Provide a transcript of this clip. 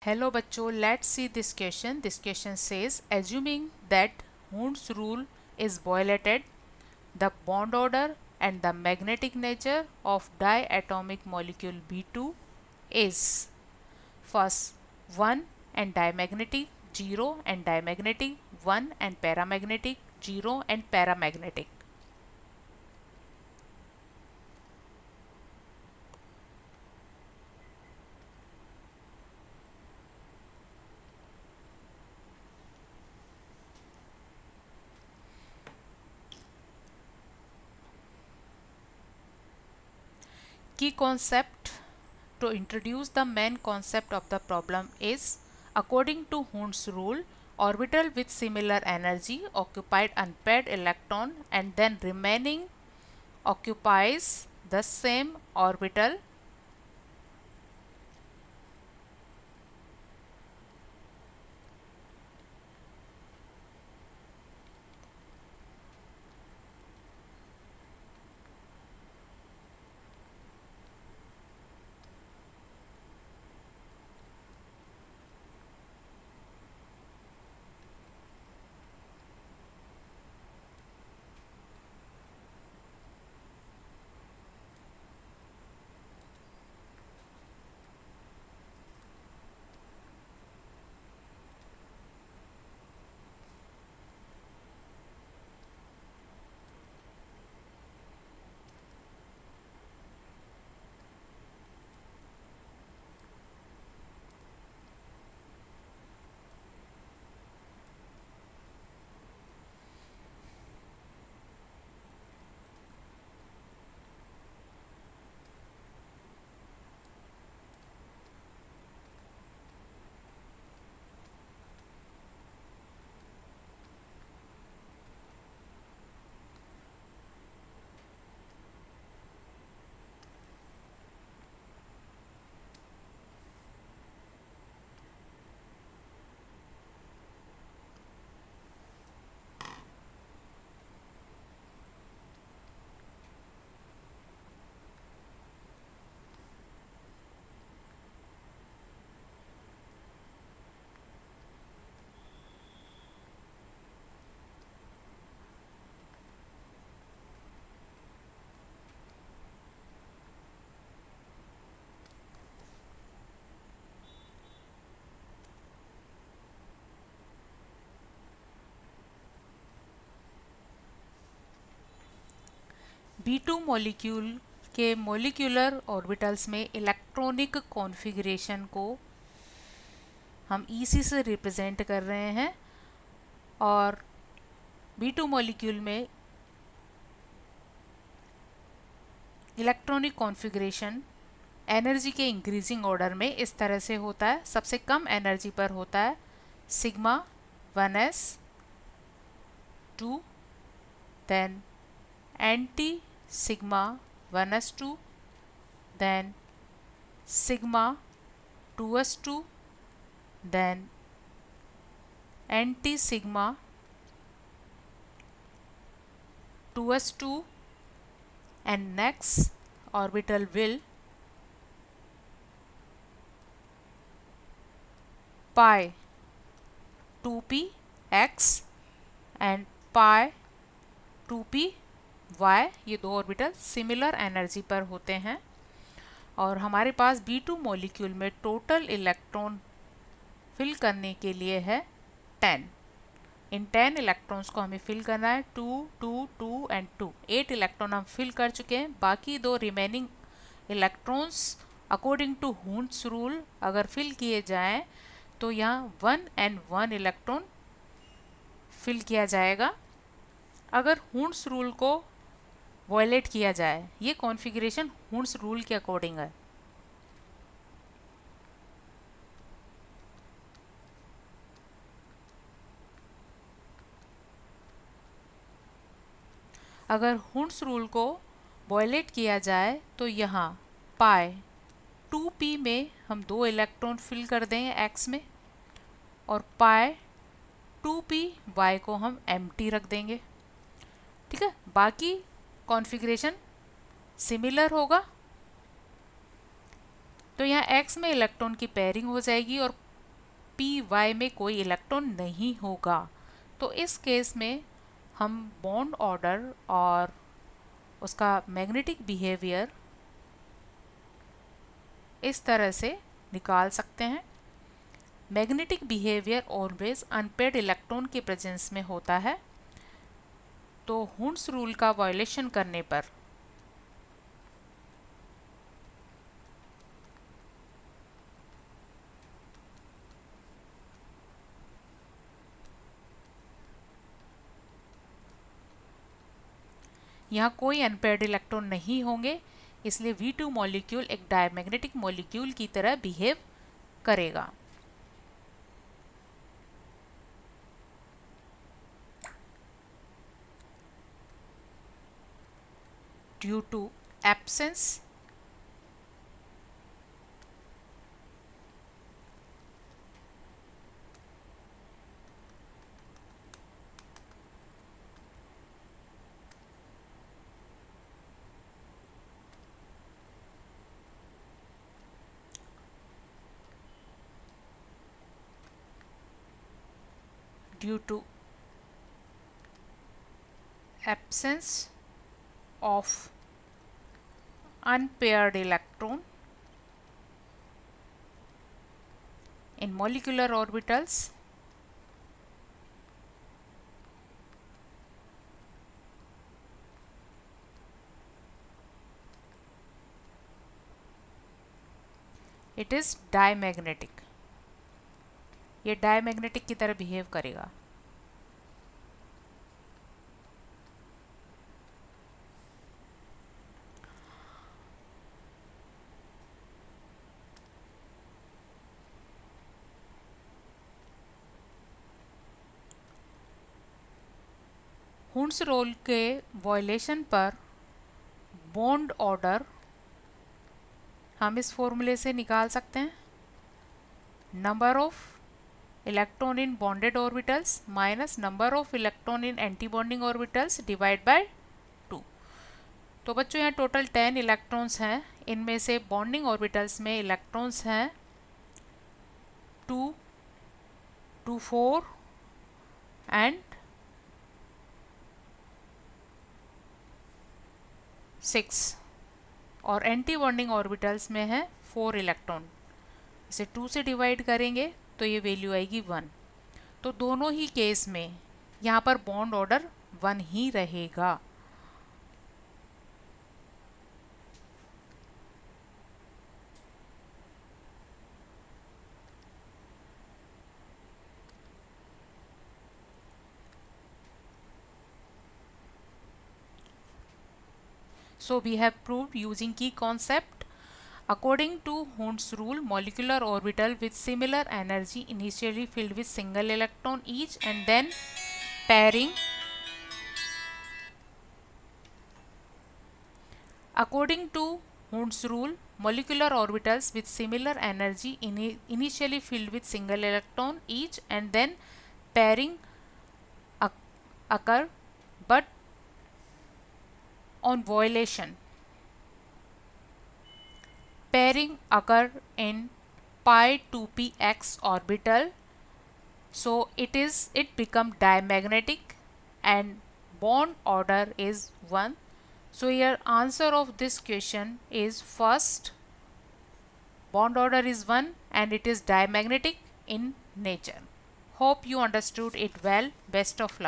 Hello बच्चों, let's see this question. This question says, assuming that Hund's rule is violated, the bond order and the magnetic nature of diatomic molecule B2 is first 1 and diamagnetic, 0 and diamagnetic, 1 and paramagnetic, 0 and paramagnetic. Key concept to introduce the main concept of the problem is, according to Hund's rule, orbital with similar energy occupied unpaired electron and then remaining occupies the same orbital B2 molecule के molecular orbitals में electronic configuration को हम EC से represent कर रहे हैं और B2 molecule में इलेक्ट्रॉनिक कॉन्फ़िगरेशन एनर्जी के इंक्रीजिंग ऑर्डर में इस तरह से होता है। सबसे कम एनर्जी पर होता है sigma 1s 2, then anti sigma 1s2, then sigma 2s2, then anti sigma 2s2, and next orbital will pi 2p x and pi 2p y, ये दो ऑर्बिटल सिमिलर एनर्जी पर होते हैं और हमारे पास B2 मॉलिक्यूल में टोटल इलेक्ट्रॉन फिल करने के लिए है 10। इन 10 इलेक्ट्रॉन्स को हमें फिल करना है 2 2 2 एंड 2। 8 इलेक्ट्रॉन हम फिल कर चुके हैं। बाकी दो remaining electrons according to Hund's rule अगर फिल किए जाएं तो यहाँ 1 एंड 1 इलेक्ट्रॉन फिल किया जाएगा। अगर हुंड्स रूल को वॉयलेट किया जाए, ये कॉन्फ़िगरेशन हुंड्स रूल के अकॉर्डिंग है। अगर हुंड्स रूल को वॉयलेट किया जाए तो यहाँ पाई 2p में हम 2 इलेक्ट्रॉन फिल कर दें x में और पाई 2p y को हम एम्प्टी रख देंगे। ठीक है, बाकी कॉन्फ़िगरेशन सिमिलर होगा। तो यहाँ x में इलेक्ट्रॉन की पेयरिंग हो जाएगी और पी वाई में कोई इलेक्ट्रॉन नहीं होगा। तो इस केस में हम बॉन्ड ऑर्डर और उसका मैग्नेटिक बिहेवियर इस तरह से निकाल सकते हैं। Magnetic behaviour always unpaired electron के प्रेजेंस में होता है। तो हुंड्स रूल का वायलेशन करने पर यहाँ कोई अनपेयर्ड इलेक्ट्रॉन नहीं होंगे, इसलिए V2 मॉलिक्यूल एक डायमैग्नेटिक मॉलिक्यूल की तरह बिहेव करेगा। Due to absence due to absence of unpaired electron in molecular orbitals, it is diamagnetic। ये डायमैग्नेटिक की तरह बिहेव करेगा। हुंड्स रूल के वायलेशन पर बॉन्ड ऑर्डर हम इस फॉर्मूले से निकाल सकते हैं। Number of electron in bonded orbitals minus number of electron in anti bonding orbitals divide by 2। तो बच्चों यहाँ टोटल 10 इलेक्ट्रॉन्स हैं। इनमें से बॉन्डिंग ऑर्बिटल्स में इलेक्ट्रॉन्स हैं 2, 2, 4 एंड 6 और एंटी बॉन्डिंग ऑर्बिटल्स में है 4 इलेक्ट्रॉन। इसे 2 से डिवाइड करेंगे तो ये वैल्यू आएगी 1। तो दोनों ही केस में यहाँ पर बॉन्ड ऑर्डर 1 ही रहेगा। So we have proved using key concept. According to Hund's rule, molecular orbital with similar energy initially filled with single electron each and then pairing. According to Hund's rule, molecular orbitals with similar energy initially filled with single electron each and then pairing occur, but on violation pairing occur in pi 2px orbital, so it become diamagnetic and bond order is 1. So your answer of this question is first, bond order is 1 and it is diamagnetic in nature. Hope you understood it well. Best of luck.